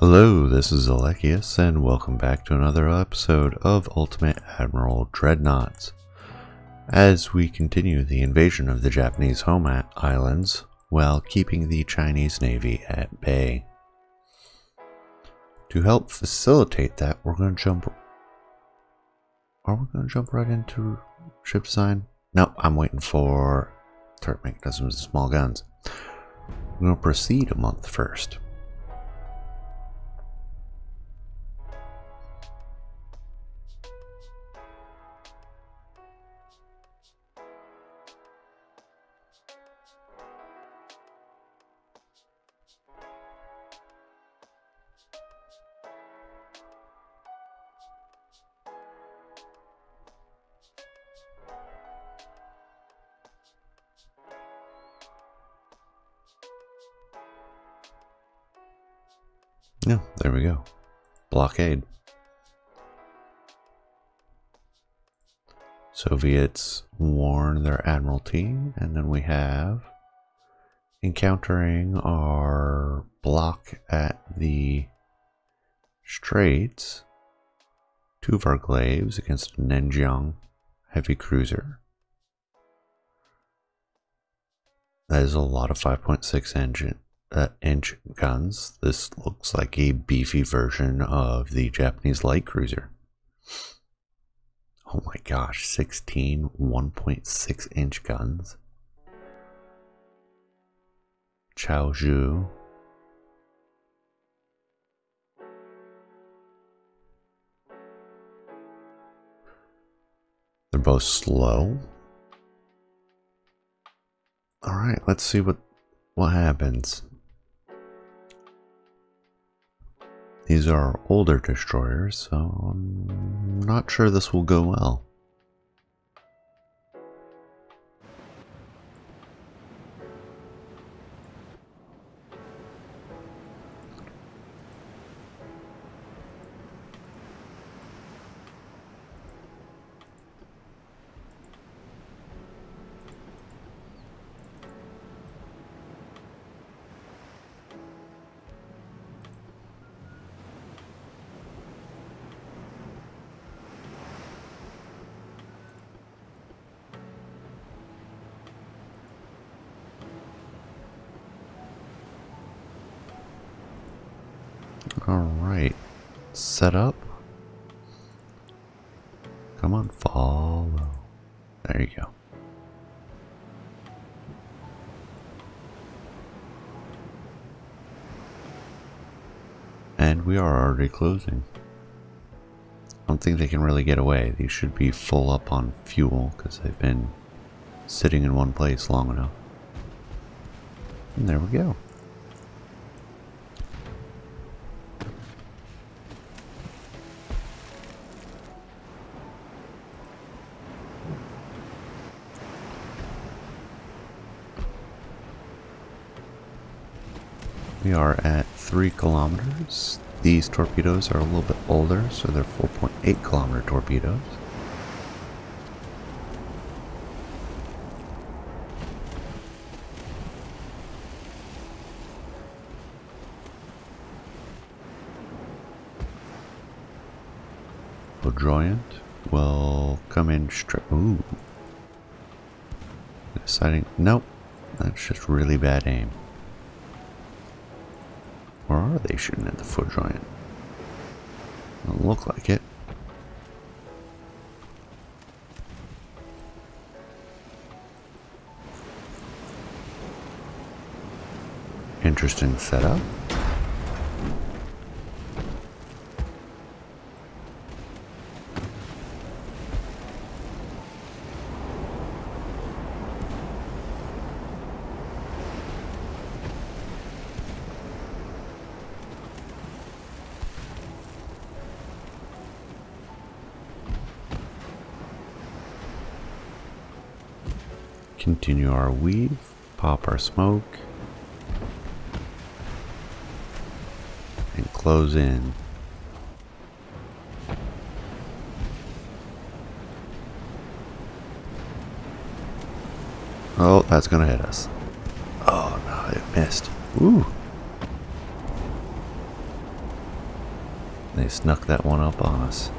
Hello, this is Alekius, and welcome back to another episode of Ultimate Admiral Dreadnoughts. As we continue the invasion of the Japanese home islands, while keeping the Chinese Navy at bay. To help facilitate that, we're going to jump... Are we going to jump right into ship design? No, I'm waiting for turret mechanisms and small guns. We're going to proceed a month first. Yeah, there we go. Blockade. Soviets warn their admiralty, and then we have encountering our block at the Straits. Two of our glaives against a Nenjiang heavy cruiser. That is a lot of 5.6 inch guns. This looks like a beefy version of the Japanese light cruiser. Oh my gosh, 16 1.6 inch guns. Chaozhou. They're both slow. Alright, let's see what happens. These are older destroyers, so I'm not sure this will go well. Alright, set up. Come on, follow. There you go. And we are already closing. I don't think they can really get away. These should be full up on fuel because they've been sitting in one place long enough. And there we go. We are at 3 kilometers. These torpedoes are a little bit older, so they're 4.8 kilometer torpedoes. Foudroyant will come in straight. Ooh. Deciding, nope, that's just really bad aim. Or are they shooting at the Foudroyant? Doesn't look like it. Interesting setup. Continue our weave, pop our smoke, and close in. Oh, that's gonna hit us. Oh no, it missed. Ooh. They snuck that one up on us.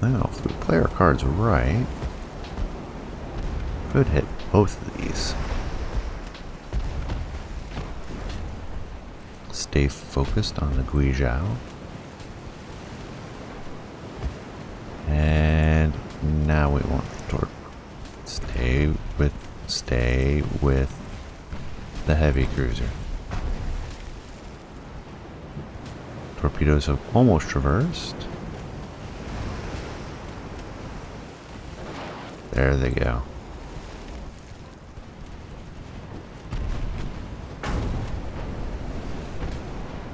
Now, if we play our cards right, could hit both of these. Stay focused on the Guizhou. And now we want the torp. Stay with the heavy cruiser. Torpedoes have almost traversed. There they go.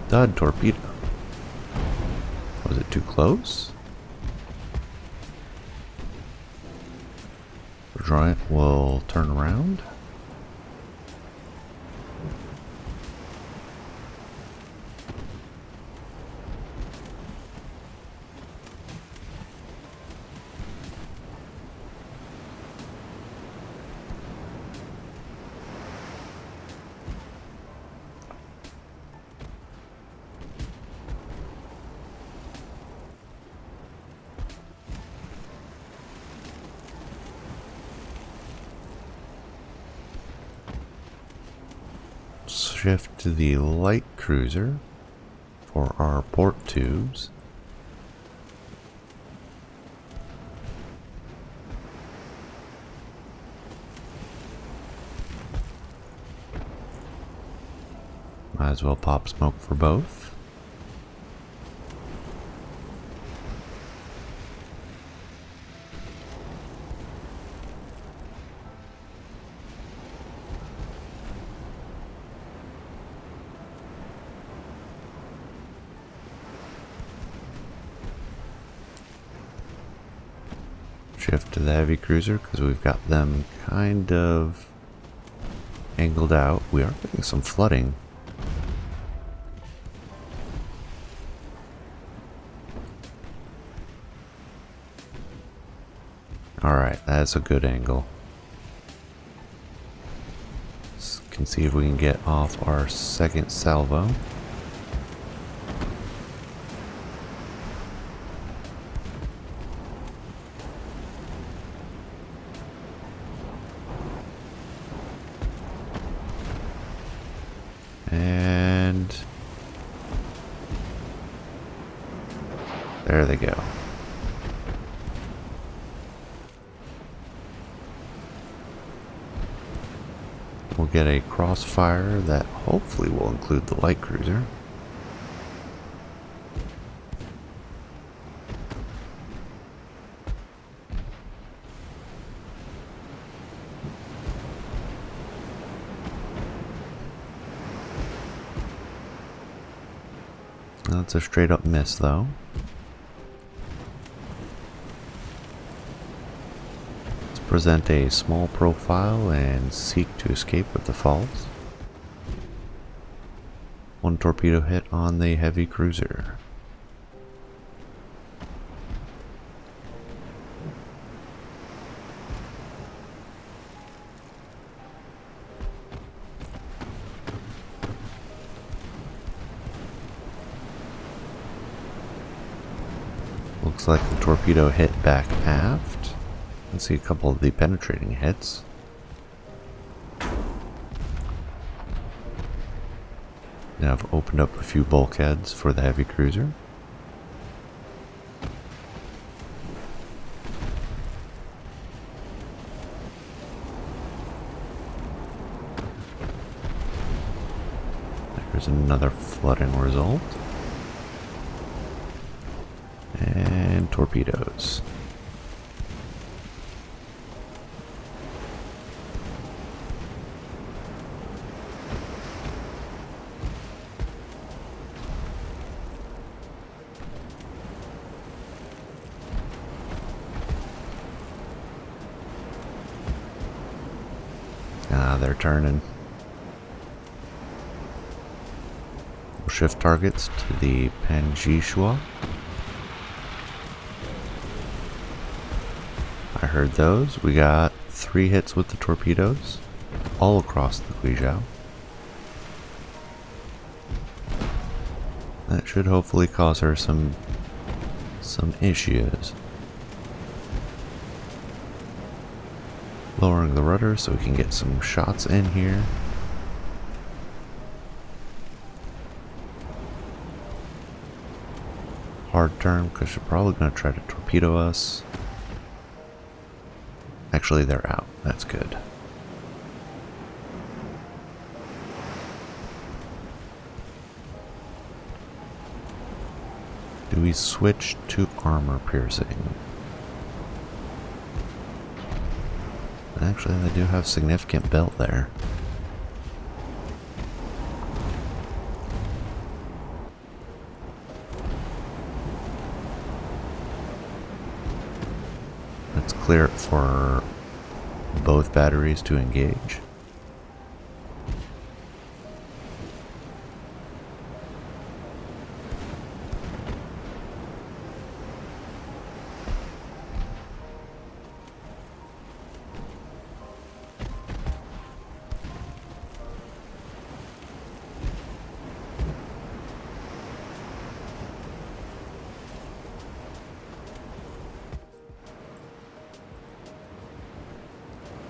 Dud torpedo. Was it too close? Giant will turn around. Shift to the light cruiser for our port tubes. Might as well pop smoke for both. Shift to the heavy cruiser because we've got them kind of angled out. We are getting some flooding. Alright, that's a good angle. Can see if we can get off our second salvo. And there they go. We'll get a crossfire that hopefully will include the light cruiser. That's a straight up miss though. Let's present a small profile and seek to escape with the falls. One torpedo hit on the heavy cruiser. Looks like the torpedo hit back aft. Let's see a couple of the penetrating hits. Now I've opened up a few bulkheads for the heavy cruiser. There's another flooding result. And torpedoes. They're turning. We'll shift targets to the Panjishua. I heard those. We got 3 hits with the torpedoes, all across the Guizhou. That should hopefully cause her some issues. Lowering the rudder so we can get some shots in here. Hard turn because she's probably going to try to torpedo us. Actually, they're out. That's good. Do we switch to armor piercing? Actually, they do have significant belt there. Let's clear it for both batteries to engage.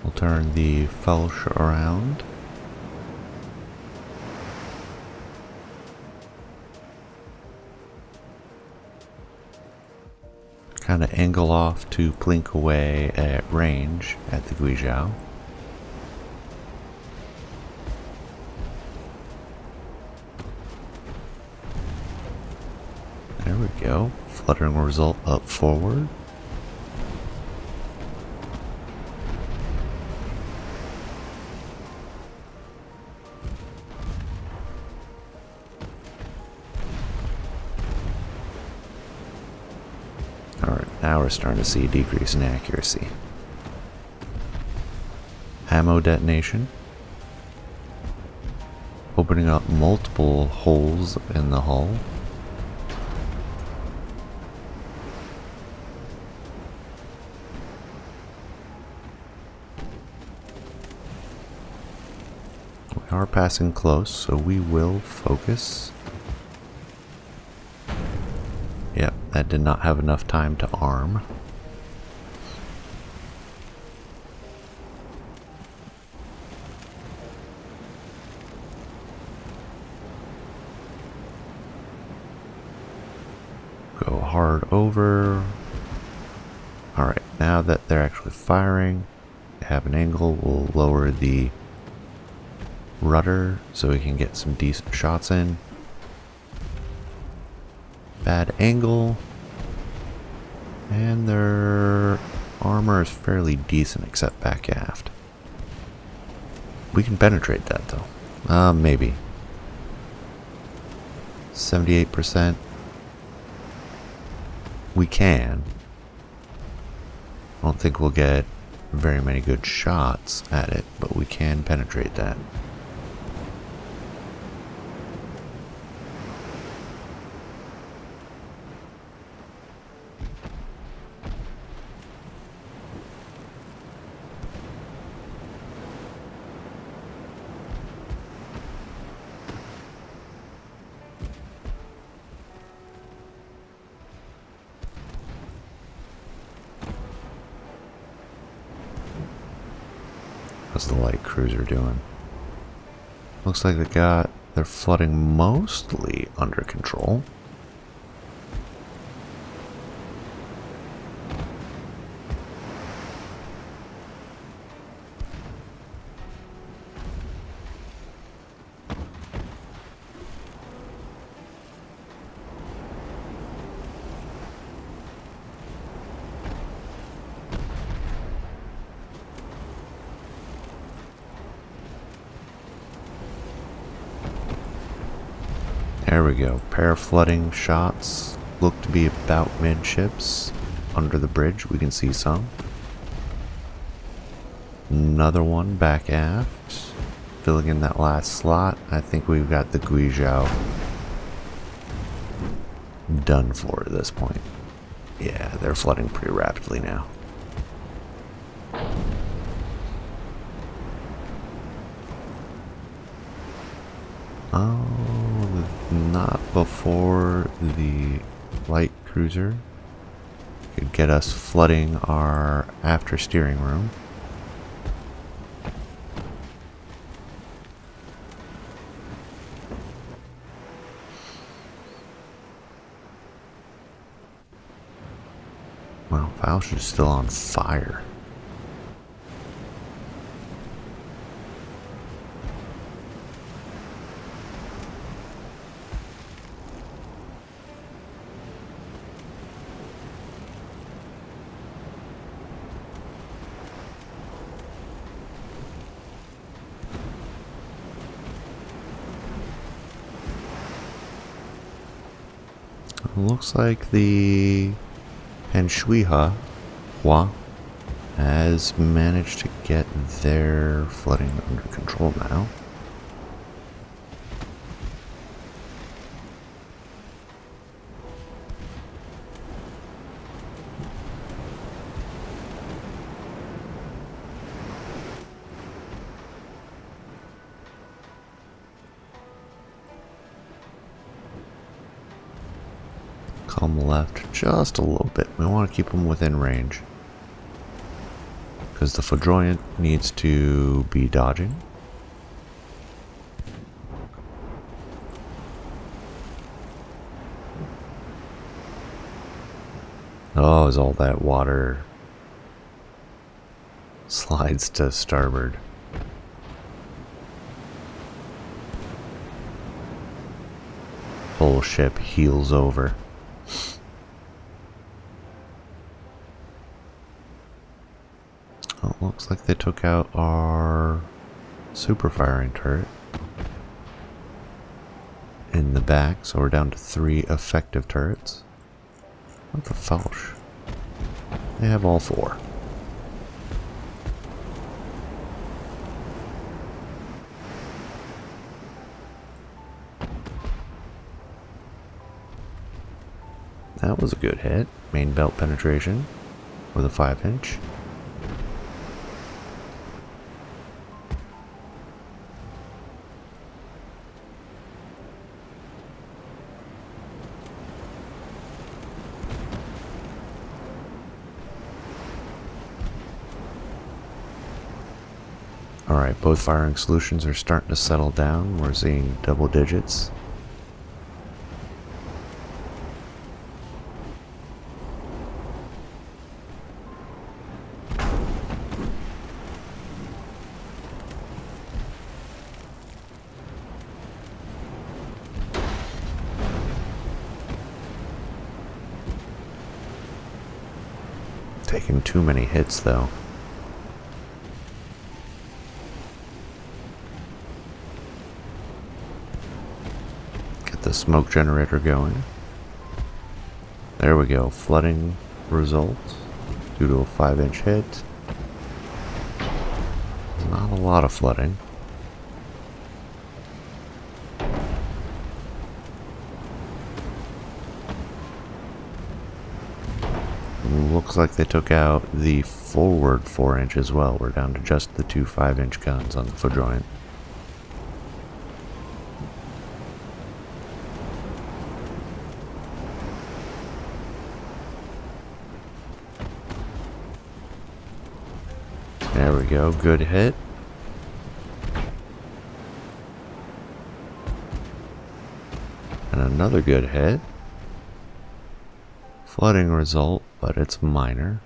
We'll turn the Felsh around. Kind of angle off to blink away at range at the Guizhou. There we go. Fluttering result up forward. Now we're starting to see a decrease in accuracy. Ammo detonation. Opening up multiple holes in the hull. We are passing close, so we will focus. Yep, that did not have enough time to arm. Go hard over. Alright, now that they're actually firing, have an angle, we'll lower the rudder so we can get some decent shots in. Bad angle, and their armor is fairly decent except back aft. We can penetrate that though. Maybe 78%. We can. I don't think we'll get very many good shots at it, but we can penetrate that. How's the light cruiser doing? Looks like they're flooding mostly under control. There we go. Pair of flooding shots look to be about midships. Under the bridge, we can see some. Another one back aft, filling in that last slot. I think we've got the Guizhou done for at this point. Yeah, they're flooding pretty rapidly now. Oh, not before the light cruiser could get us flooding our after steering room. Wow, Falch is still on fire. Looks like the Henshuiha has managed to get their flooding under control now. Calm left just a little bit. We want to keep them within range, because the Foudroyant needs to be dodging. Oh, as all that water slides to starboard. Whole ship heels over. Oh, looks like they took out our super firing turret in the back, so we're down to 3 effective turrets. What the Falch? They have all 4. That was a good hit. Main belt penetration with a 5-inch. Alright, both firing solutions are starting to settle down. We're seeing double digits. Taking too many hits though. The smoke generator going. There we go. Flooding results due to a 5-inch hit. Not a lot of flooding. Looks like they took out the forward 4-inch as well. We're down to just the 2 5-inch guns on the Foudroyant. There we go, good hit. And another good hit. Flooding result, but it's minor.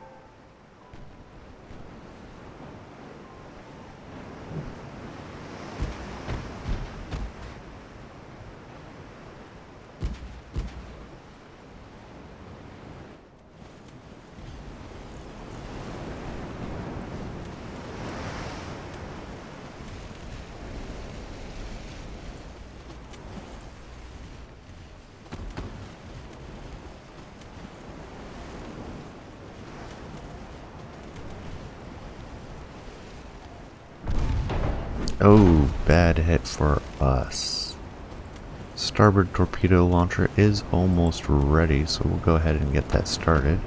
Oh, bad hit for us. Starboard torpedo launcher is almost ready, so we'll go ahead and get that started.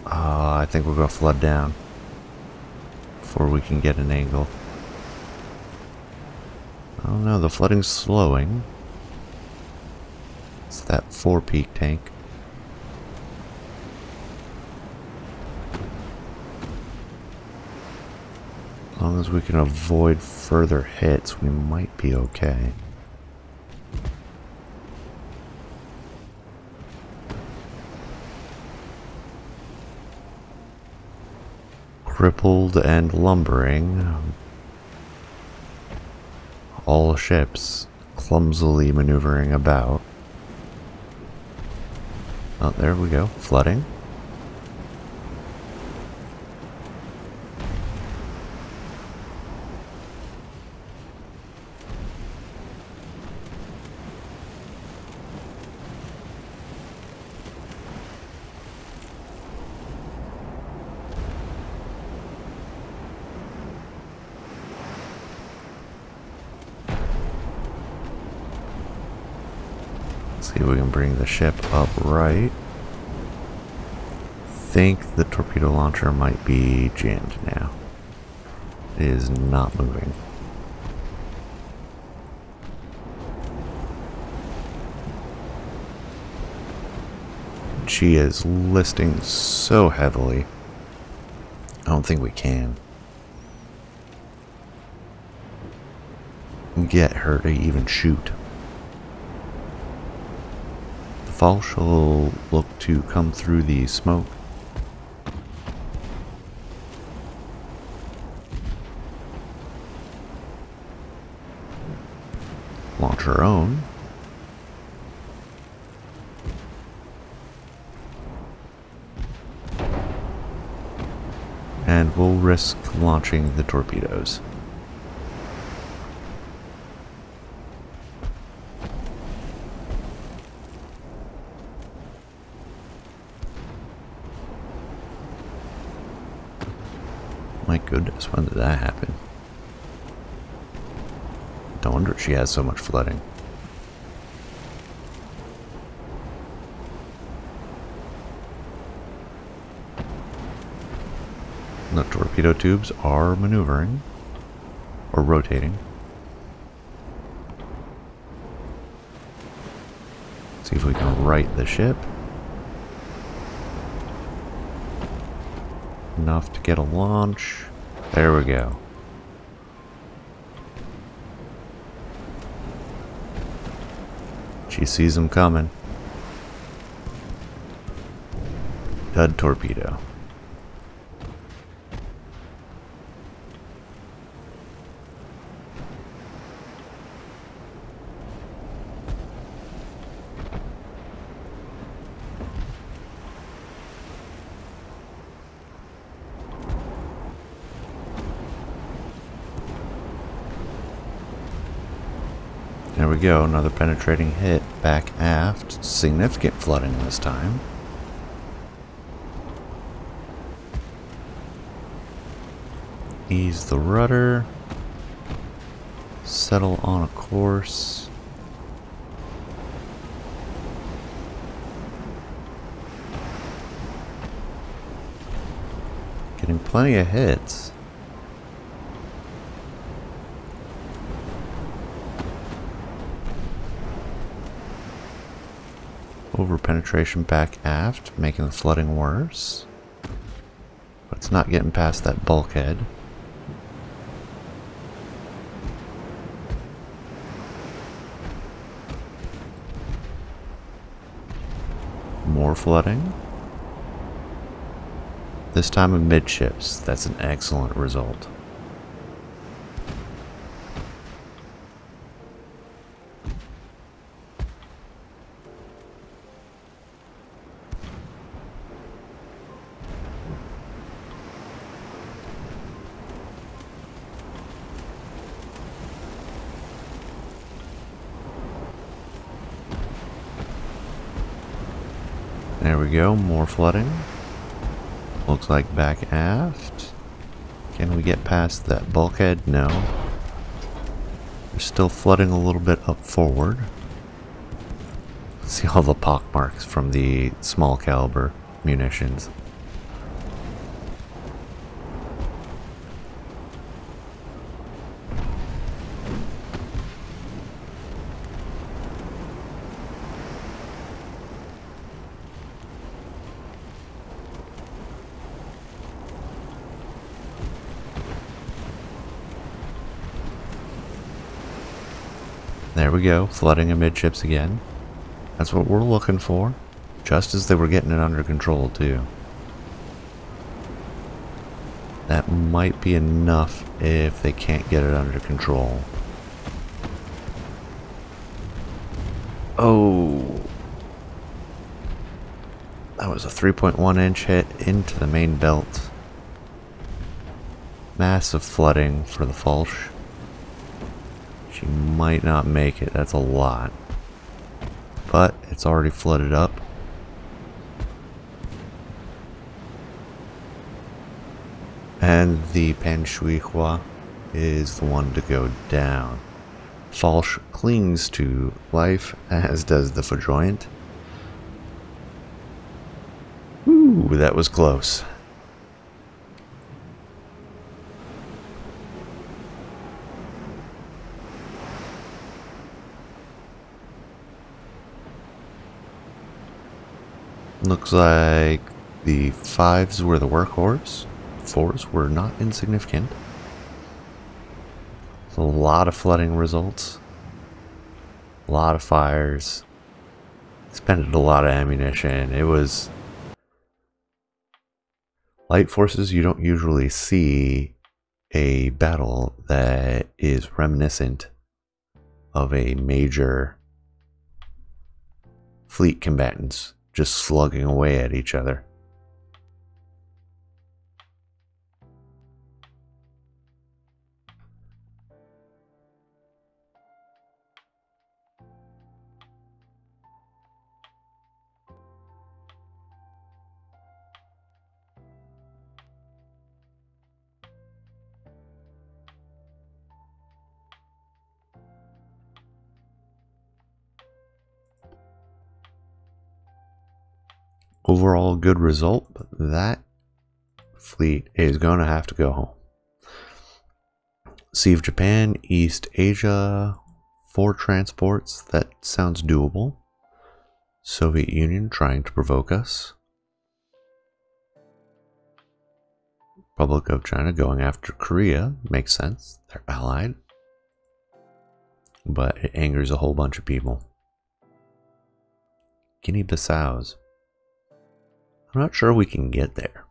I think we're going to flood down. before we can get an angle. I don't know, the flooding's slowing. It's that 4-peak tank. As long as we can avoid further hits, we might be okay. Crippled and lumbering. All ships clumsily maneuvering about. Oh, there we go. Flooding. See if we can bring the ship up right. Think the torpedo launcher might be jammed now. It is not moving. She is listing so heavily. I don't think we can get her to even shoot. Falsh will look to come through the smoke. Launch her own. And we'll risk launching the torpedoes. My goodness, when did that happen? No wonder she has so much flooding. The torpedo tubes are maneuvering, or rotating. See if we can right the ship. Enough to get a launch. There we go. She sees him coming. Dud torpedo. There we go, another penetrating hit back aft. Significant flooding this time. Ease the rudder. Settle on a course. Getting plenty of hits. Over penetration back aft, making the flooding worse. But it's not getting past that bulkhead. More flooding. This time amidships. That's an excellent result. There we go, more flooding. Looks like back aft. Can we get past that bulkhead? No. There's still flooding a little bit up forward. See all the pock marks from the small caliber munitions. There we go, flooding amidships again. That's what we're looking for. Just as they were getting it under control, too. That might be enough if they can't get it under control. Oh! That was a 3.1 inch hit into the main belt. Massive flooding for the Falch. She might not make it, that's a lot. But it's already flooded up. And the Panshuihua is the one to go down. Falch clings to life, as does the Foudroyant. Ooh, that was close. Looks like the 5s were the workhorse. 4s were not insignificant. A lot of flooding results. A lot of fires. Spent a lot of ammunition. It was... Light forces, you don't usually see a battle that is reminiscent of a major fleet combatants just slugging away at each other. Overall good result, but that fleet is going to have to go home. Sea of Japan, East Asia, 4 transports, that sounds doable. Soviet Union trying to provoke us. Republic of China going after Korea, makes sense, they're allied. But it angers a whole bunch of people. Guinea-Bissau's. I'm not sure we can get there.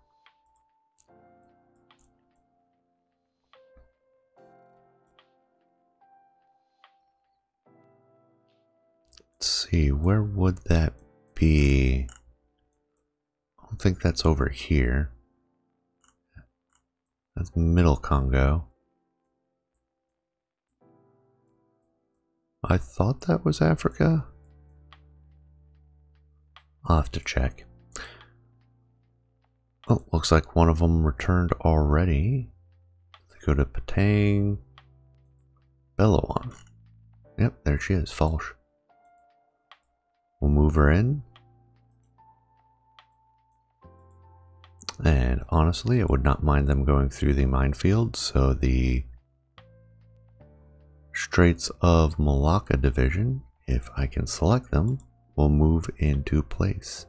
Let's see, where would that be? I don't think that's over here. That's Middle Congo. I thought that was Africa. I'll have to check. Oh, looks like one of them returned already. Let's go to Patang. Belawan. Yep, there she is, Falch. We'll move her in. And honestly, I would not mind them going through the minefield, so the Straits of Malacca division, if I can select them, will move into place.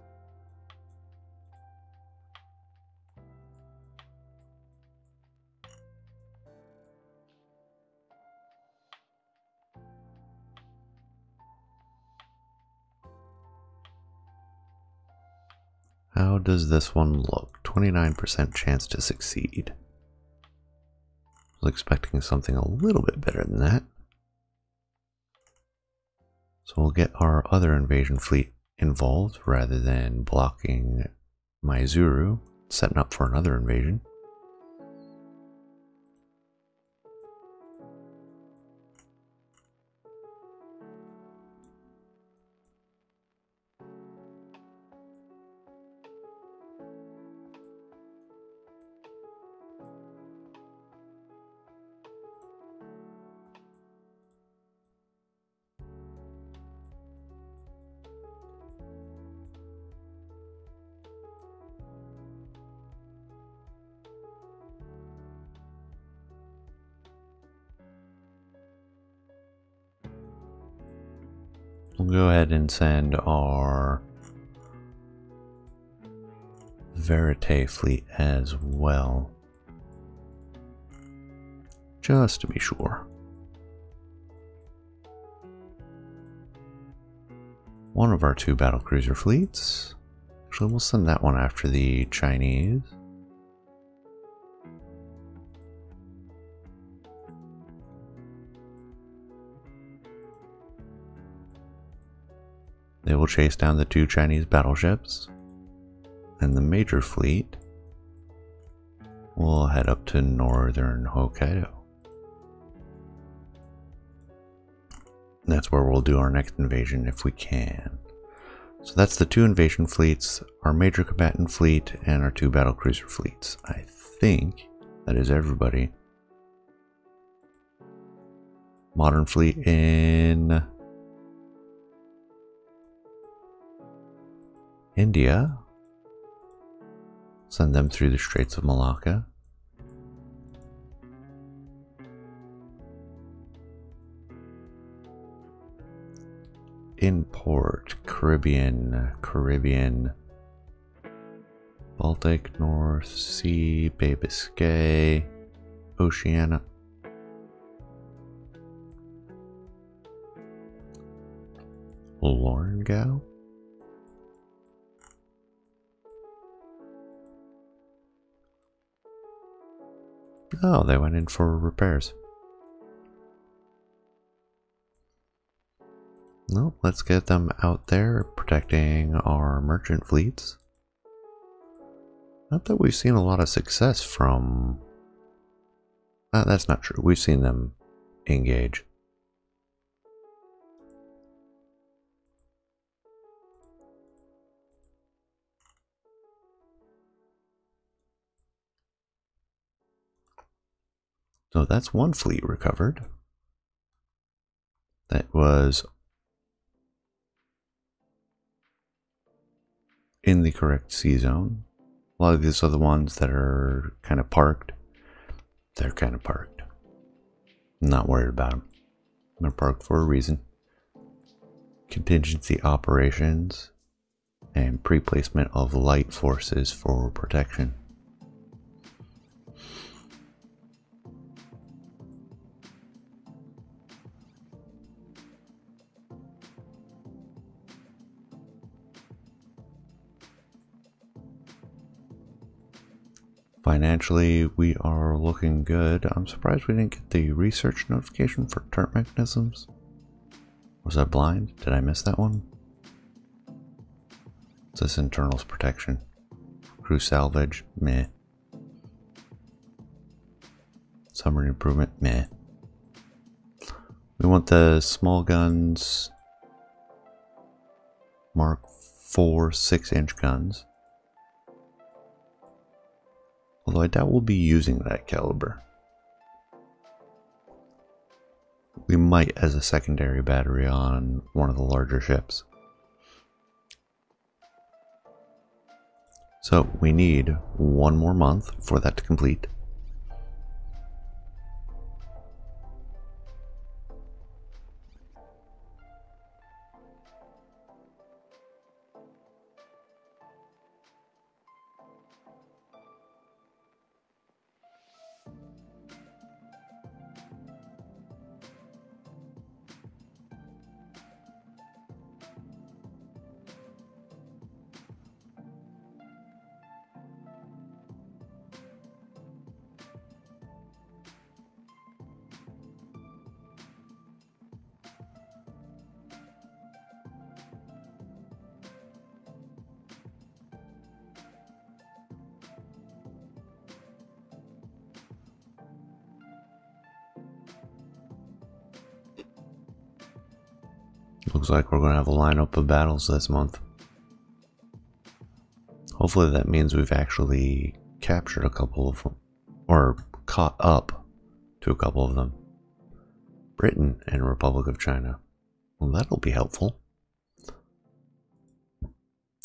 How does this one look? 29% chance to succeed. I was expecting something a little bit better than that. So we'll get our other invasion fleet involved rather than blocking Maizuru, setting up for another invasion. We'll go ahead and send our Verite fleet as well, just to be sure. one of our 2 battlecruiser fleets. Actually, we'll send that one after the Chinese. They will chase down the 2 Chinese battleships, and the major fleet will head up to northern Hokkaido. That's where we'll do our next invasion if we can. So that's the 2 invasion fleets, our major combatant fleet, and our 2 battlecruiser fleets. I think that is everybody. Modern fleet in India. Send them through the Straits of Malacca. Import Caribbean, Baltic, North Sea, Bay Biscay, Oceania. Lorengau? Oh, they went in for repairs. No, let's get them out there protecting our merchant fleets. Not that we've seen a lot of success from... that's not true. We've seen them engage. So that's one fleet recovered. That was in the correct sea zone. A lot of these are the ones that are kind of parked. They're kind of parked. I'm not worried about them. They're parked for a reason. Contingency operations and pre-placement of light forces for protection. Financially, we are looking good. I'm surprised we didn't get the research notification for turret mechanisms. Was I blind? Did I miss that one? What's this? Internals protection. Crew salvage? Meh. Submarine improvement? Meh. We want the small guns. Mark 4 6-inch guns. Although I doubt we'll be using that caliber. We might as a secondary battery on one of the larger ships. So we need 1 more month for that to complete. Looks like we're going to have a lineup of battles this month. Hopefully that means we've actually captured a couple of them, or caught up to a couple of them. Britain and Republic of China. Well, that'll be helpful.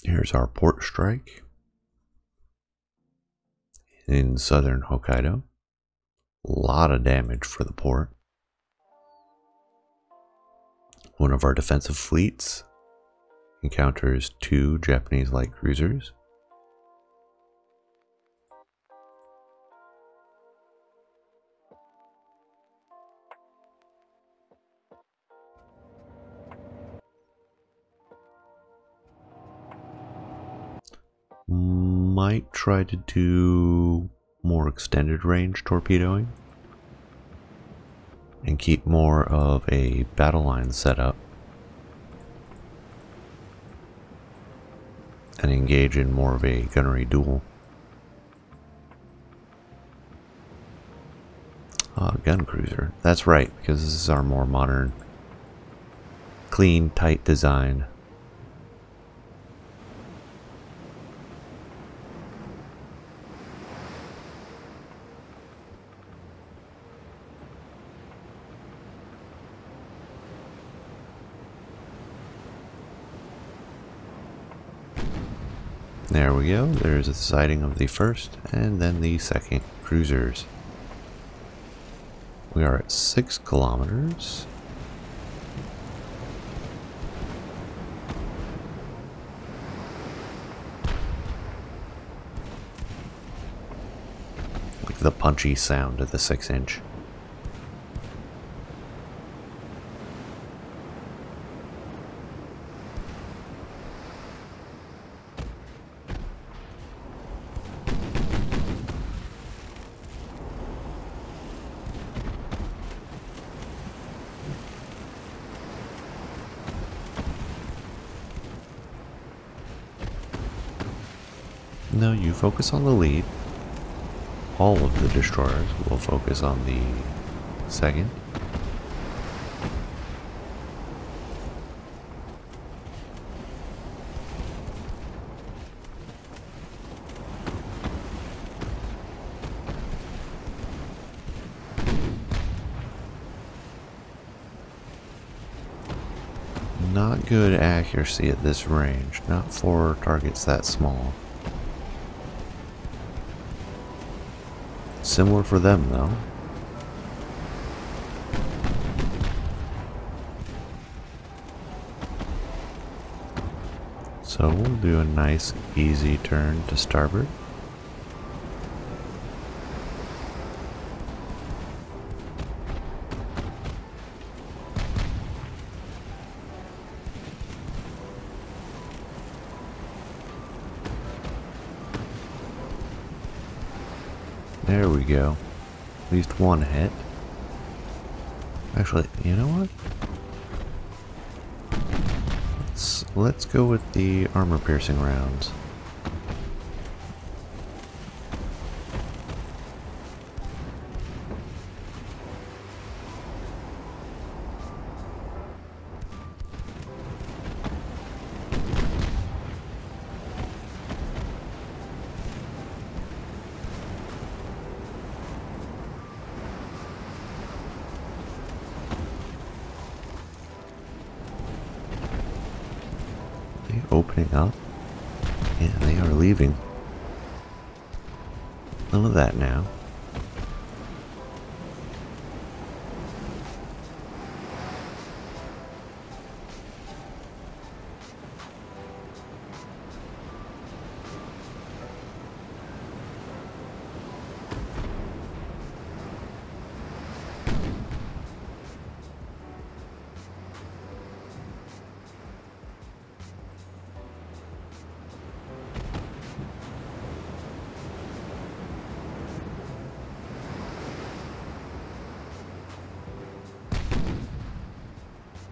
Here's our port strike in southern Hokkaido. A lot of damage for the port. One of our defensive fleets encounters 2 Japanese light cruisers. might try to do more extended range torpedoing and keep more of a battle line set up and engage in more of a gunnery duel. Gun cruiser. That's right, because this is our more modern, clean, tight design. There we go. There's a sighting of the first and then the second cruisers. We are at 6 kilometers. Like the punchy sound of the 6-inch. No, you focus on the lead. All of the destroyers will focus on the second. Not good accuracy at this range, not for targets that small. Similar for them, though. So we'll do a nice, easy turn to starboard. There we go. At least one hit. Actually, you know what? Let's go with the armor-piercing rounds. Opening up. Yeah, they are leaving. None of that now.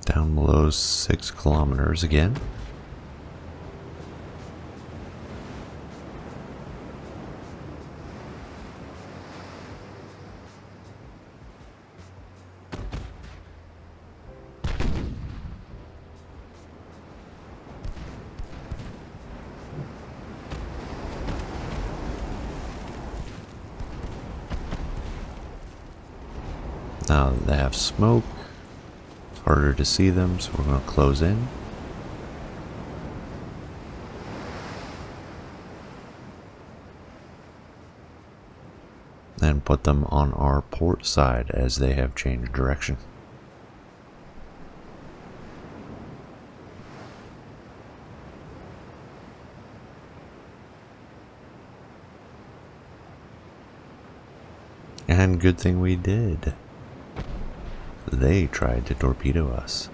Down below 6 kilometers again. Now they have smoke. Harder to see them, so we're going to close in. And put them on our port side as they have changed direction. And good thing we did. They tried to torpedo us.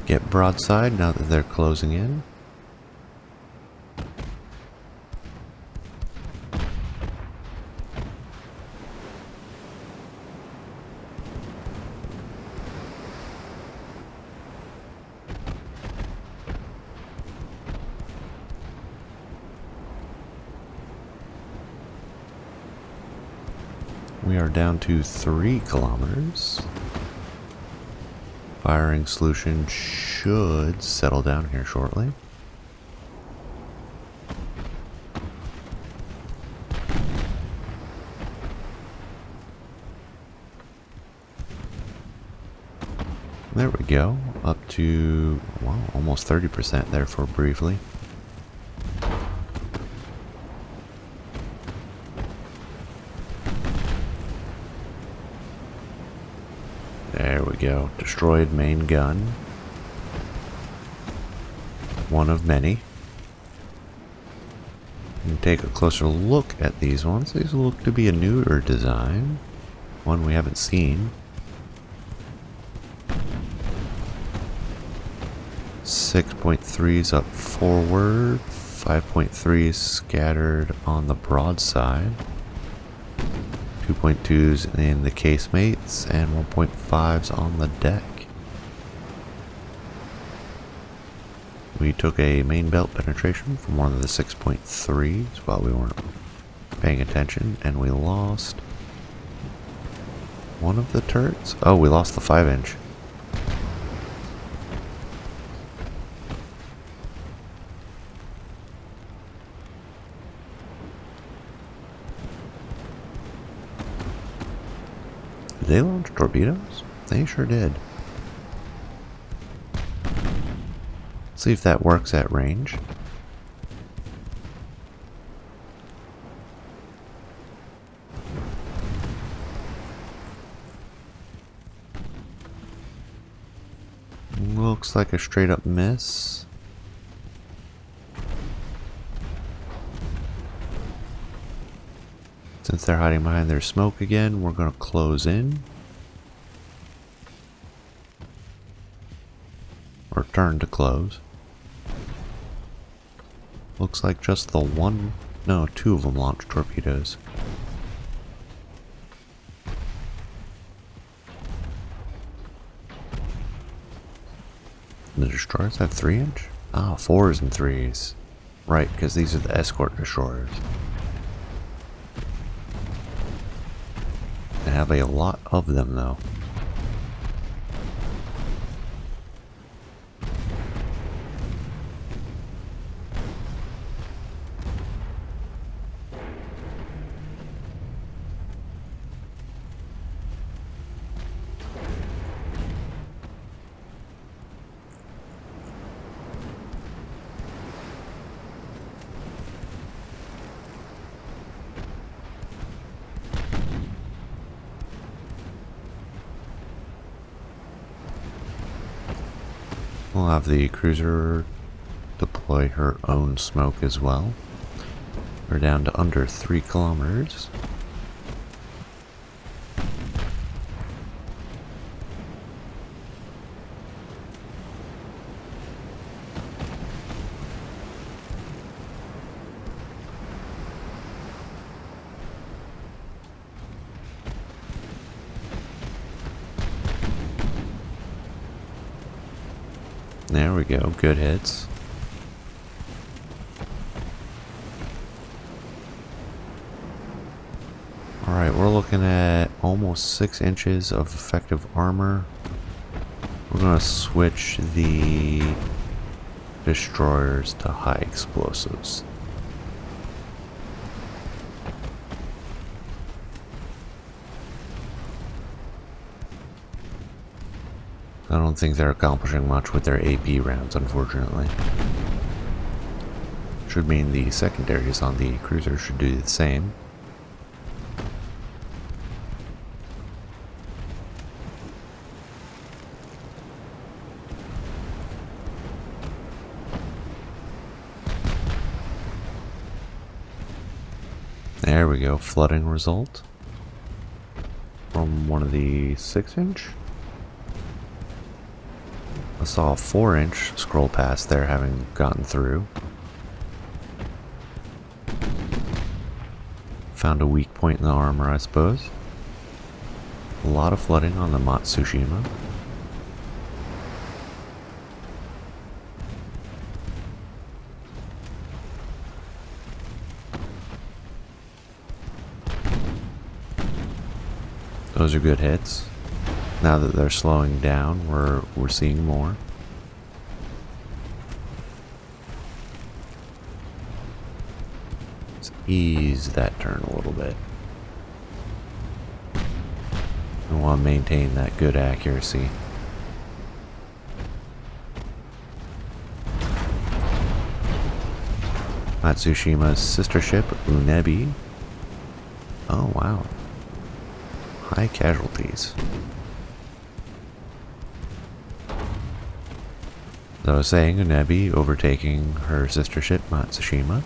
Get broadside now that they're closing in. We are down to 3 kilometers. Firing solution should settle down here shortly. There we go, up to, well, almost 30% there for briefly. There we go, destroyed main gun. One of many. And take a closer look at these ones. These look to be a newer design, one we haven't seen. 6.3's up forward, 5.3's scattered on the broadside, 2.2's in the casemates, and 1.5's on the deck. We took a main belt penetration from one of the 6.3's while we weren't paying attention, and we lost one of the turrets. Oh, we lost the 5-inch. Did they launch torpedoes? They sure did. See if that works at range. Looks like a straight up miss. Since they're hiding behind their smoke again, we're going to close in. Or turn to close. Looks like just the one, no, 2 of them launched torpedoes. The destroyers have 3-inch? Ah, 4s and 3s. Right, because these are the escort destroyers. They have a lot of them though. We'll have the cruiser deploy her own smoke as well. We're down to under 3 kilometers. There we go, good hits. Alright, we're looking at almost 6 inches of effective armor. We're going to switch the destroyers to high explosives. I don't think they're accomplishing much with their AP rounds, unfortunately. Should mean the secondaries on the cruiser should do the same. There we go, flooding result from one of the 6-inch. I saw a 4-inch scroll past there having gotten through. Found a weak point in the armor, I suppose. A lot of flooding on the Matsushima. Those are good hits. Now that they're slowing down, we're seeing more. Let's ease that turn a little bit. We want to maintain that good accuracy. Matsushima's sister ship, Unebi. Oh wow. High casualties. As I was saying, Unebi overtaking her sister ship, Matsushima.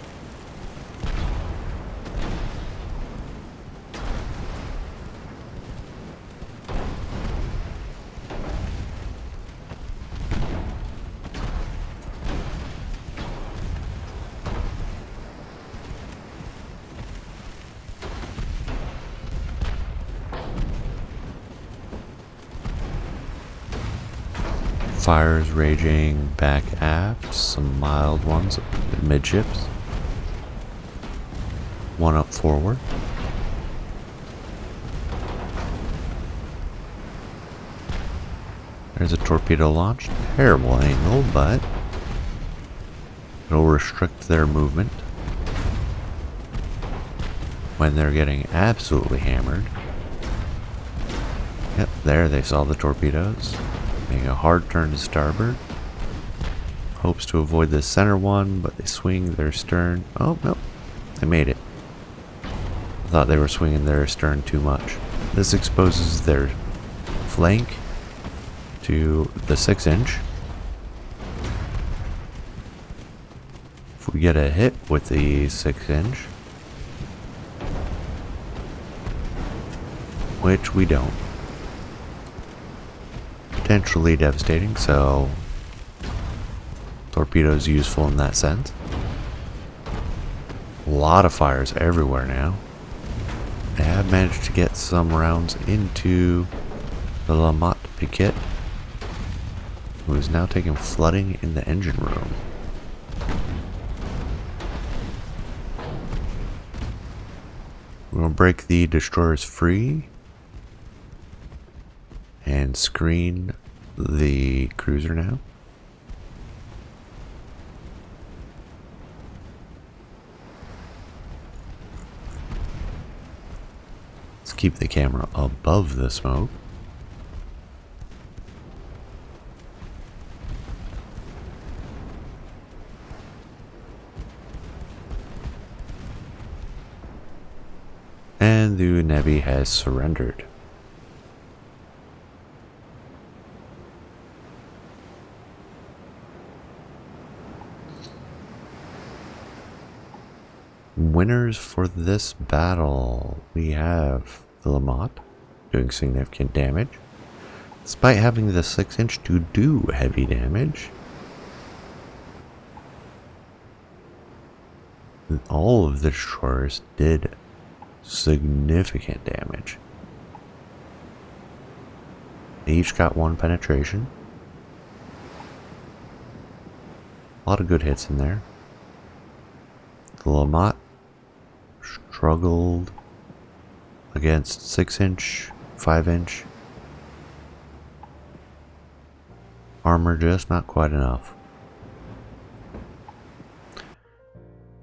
Fires raging back aft, some mild ones midships. One up forward. There's a torpedo launch. Terrible angle, but it'll restrict their movement when they're getting absolutely hammered. Yep, there they saw the torpedoes. Making a hard turn to starboard. Hopes to avoid the center one, but they swing their stern. Oh, no. They made it. I thought they were swinging their stern too much. This exposes their flank to the 6-inch. If we get a hit with the 6-inch, which we don't. Potentially devastating, so torpedoes useful in that sense. A lot of fires everywhere now. They have managed to get some rounds into the Lamont Piquet, who is now taking flooding in the engine room. We're going to break the destroyers free and screen the cruiser now. Let's keep the camera above the smoke. And the Unebi has surrendered. Winners for this battle, we have the Lamont doing significant damage, despite having the 6-inch to do heavy damage. All of the destroyers did significant damage. They each got 1 penetration. A lot of good hits in there. The Lamont struggled against 6-inch, 5-inch. Armor just not quite enough.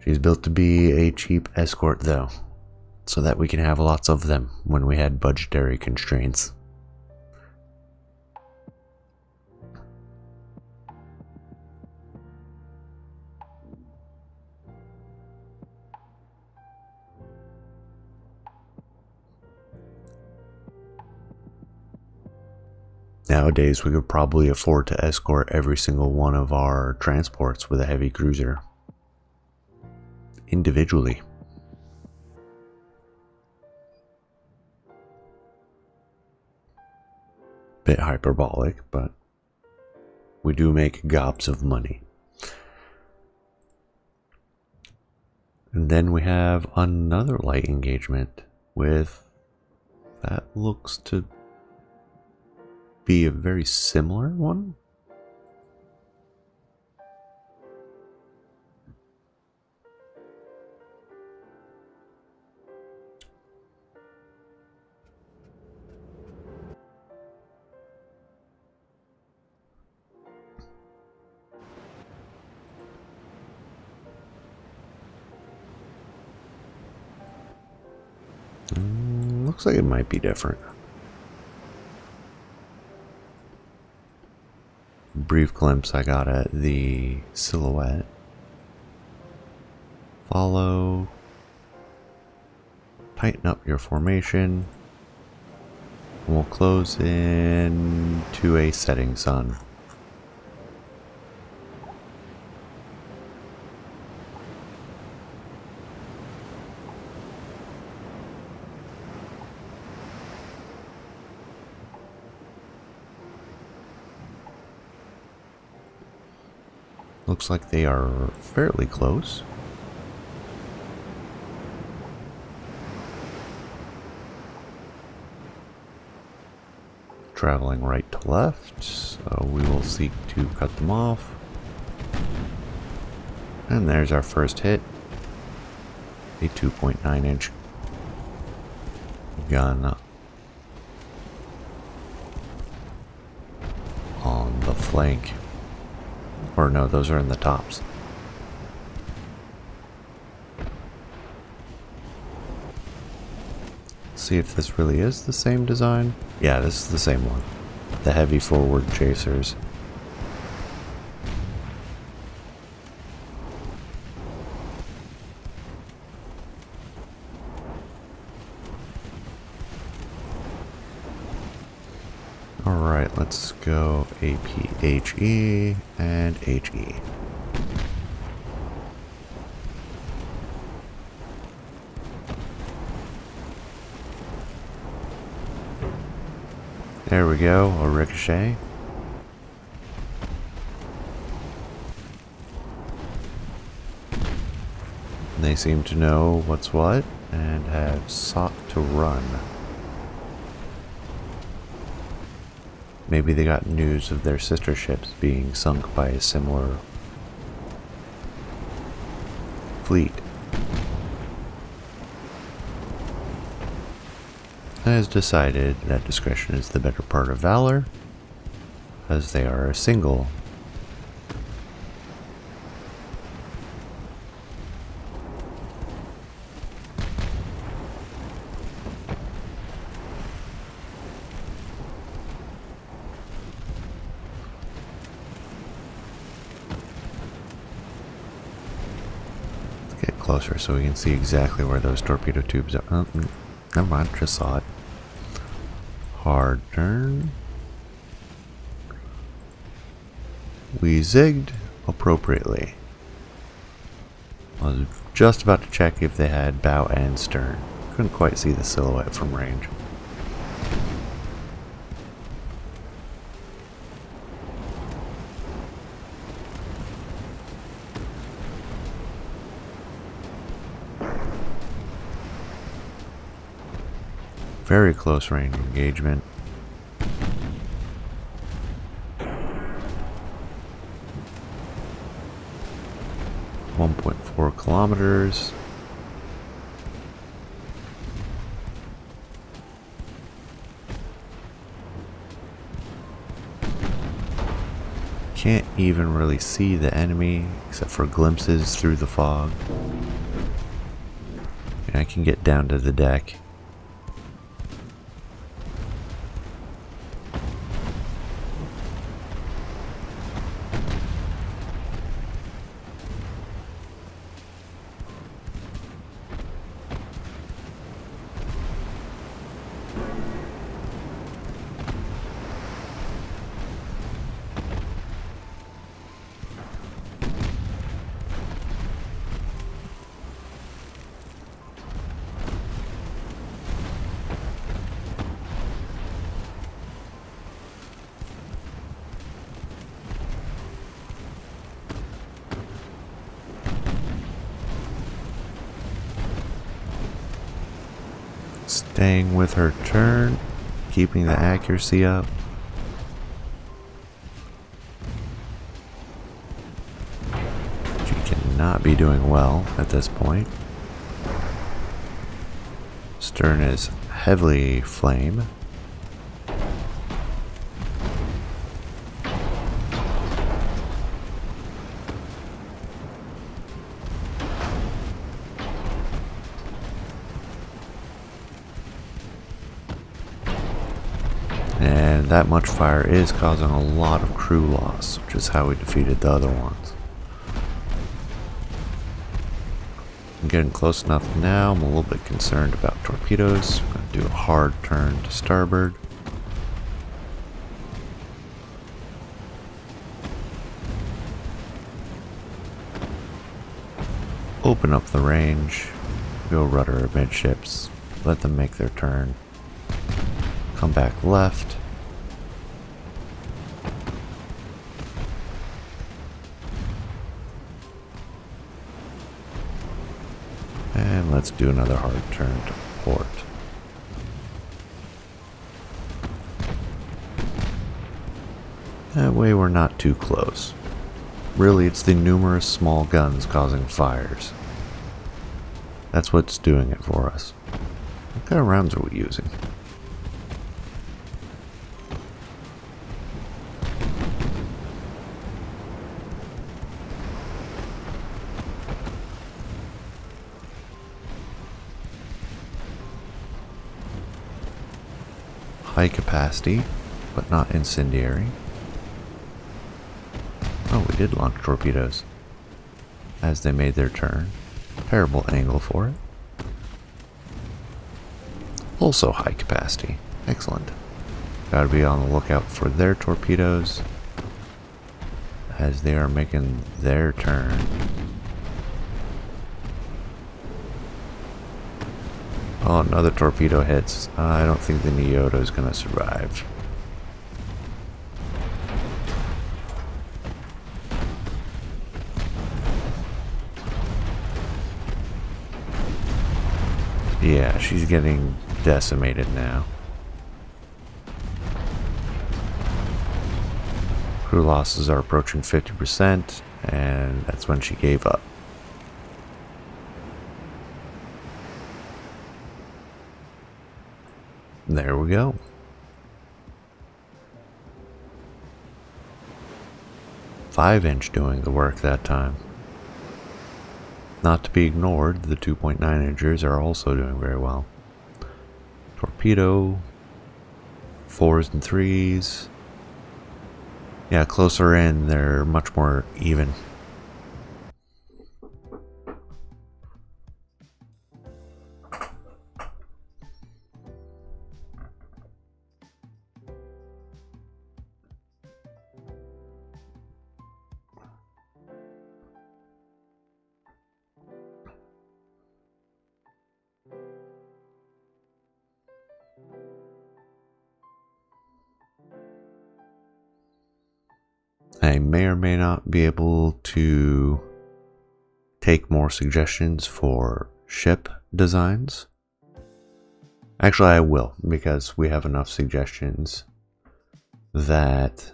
She's built to be a cheap escort though, so that we can have lots of them when we had budgetary constraints. Nowadays, we could probably afford to escort every single one of our transports with a heavy cruiser individually. Bit hyperbolic, but we do make gobs of money. And then we have another light engagement with, that looks to be a very similar one. Looks like it might be different. Brief glimpse I got at the silhouette. Follow. Tighten up your formation. We'll close in to a setting sun. Looks like they are fairly close. Traveling right to left, so we will seek to cut them off. And there's our first hit. A 2.9-inch gun on the flank. Or no, those are in the tops. See if this really is the same design. Yeah, this is the same one. The heavy forward chasers. Alright, let's go APHE and HE. There we go, a ricochet. They seem to know what's what and have sought to run. Maybe they got news of their sister ships being sunk by a similar fleet. Has decided that discretion is the better part of valor, as they are a single. Let's get closer so we can see exactly where those torpedo tubes are. Oh, never mind, just saw it. Hard turn. We zigged appropriately. I was just about to check if they had bow and stern. Couldn't quite see the silhouette from range. Very close range engagement. .4 kilometers. Can't even really see the enemy except for glimpses through the fog. And I can get down to the deck. Staying with her turn, keeping the accuracy up. She cannot be doing well at this point. Stern is heavily flame. And that much fire is causing a lot of crew loss, which is how we defeated the other ones. I'm getting close enough now. I'm a little bit concerned about torpedoes. I'm going to do a hard turn to starboard. Open up the range. Go rudder amidships. Let them make their turn. Come back left. And let's do another hard turn to port. That way we're not too close. Really, it's the numerous small guns causing fires. That's what's doing it for us. What kind of rounds are we using? High capacity, but not incendiary. Oh, we did launch torpedoes as they made their turn. Terrible angle for it. Also high capacity. Excellent. Gotta be on the lookout for their torpedoes as they are making their turn. Oh, another torpedo hits. I don't think the Neoto is going to survive. Yeah, she's getting decimated now. Crew losses are approaching 50%, and that's when she gave up. There we go. "5" doing the work that time. Not to be ignored, the 2.9" are also doing very well. Torpedo, 4s and 3s. Yeah, closer in, they're much more even. I may or may not be able to take more suggestions for ship designs. Actually, I will, because we have enough suggestions that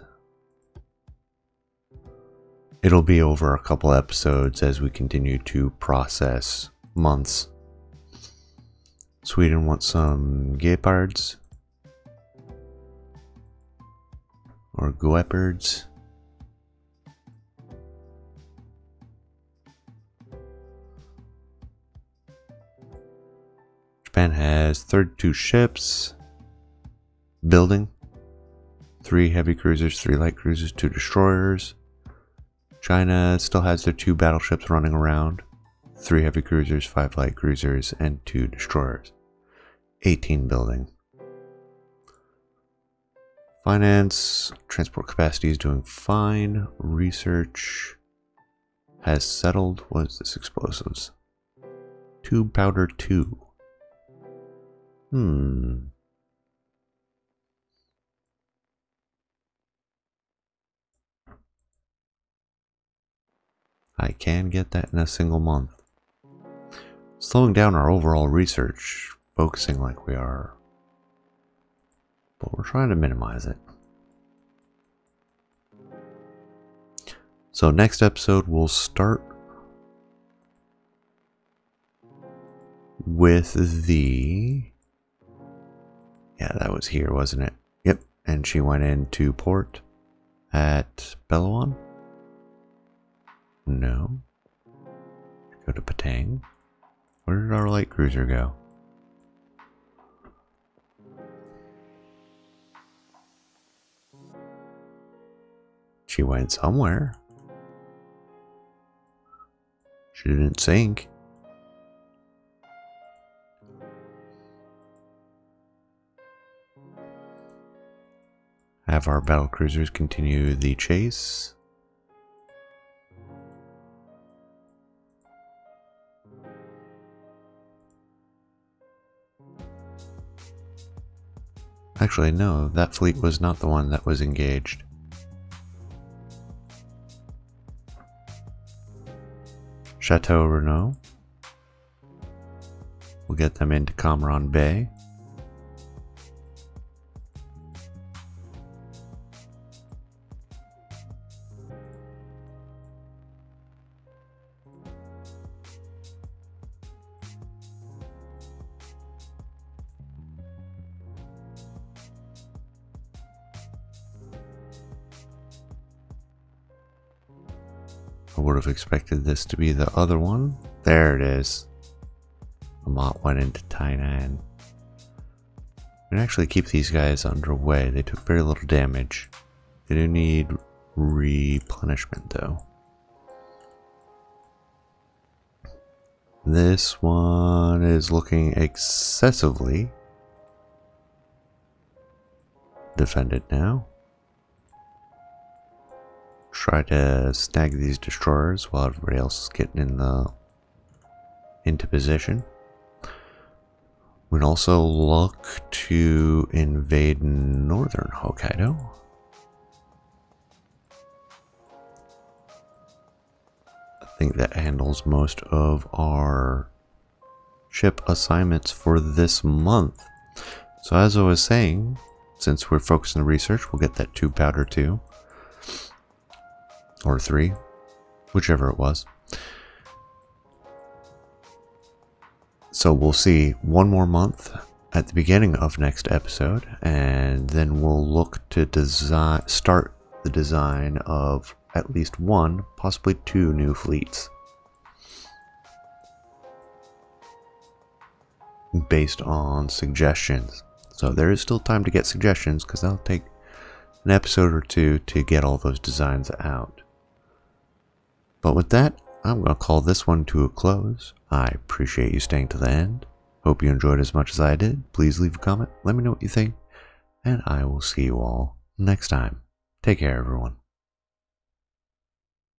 it'll be over a couple episodes as we continue to process months. Sweden wants some Gepards or Guepards. Japan has 32 ships, building, 3 heavy cruisers, 3 light cruisers, 2 destroyers. China still has their 2 battleships running around, 3 heavy cruisers, 5 light cruisers, and 2 destroyers. 18 building. Finance, transport capacity is doing fine. Research has settled. What is this? Explosives. Tube powder 2. I can get that in a single month. Slowing down our overall research, focusing like we are, but we're trying to minimize it. So next episode we'll start with the... Yeah, that was here, wasn't it? Yep, and she went into port at Belawan? No. Go to Patang. Where did our light cruiser go? She went somewhere. She didn't sink. Have our battle cruisers continue the chase. Actually, no, that fleet was not the one that was engaged. Chateau Renault. We'll get them into Cameron Bay. I would have expected this to be the other one. There it is. Amont went into Tainan. We can actually keep these guys underway. They took very little damage. They do need replenishment though. This one is looking excessively defended now. Try to snag these destroyers while everybody else is getting into position. We'd also look to invade northern Hokkaido. I think that handles most of our ship assignments for this month. So as I was saying, since we're focused on the research, we'll get that 2 powder 2. Or 3, whichever it was. So we'll see one more month at the beginning of next episode, and then we'll look to start the design of at least 1, possibly 2 new fleets. Based on suggestions. So there is still time to get suggestions, because that'll take an episode or 2 to get all those designs out. But with that, I'm going to call this one to a close. I appreciate you staying to the end. Hope you enjoyed as much as I did. Please leave a comment, let me know what you think, and I will see you all next time. Take care, everyone.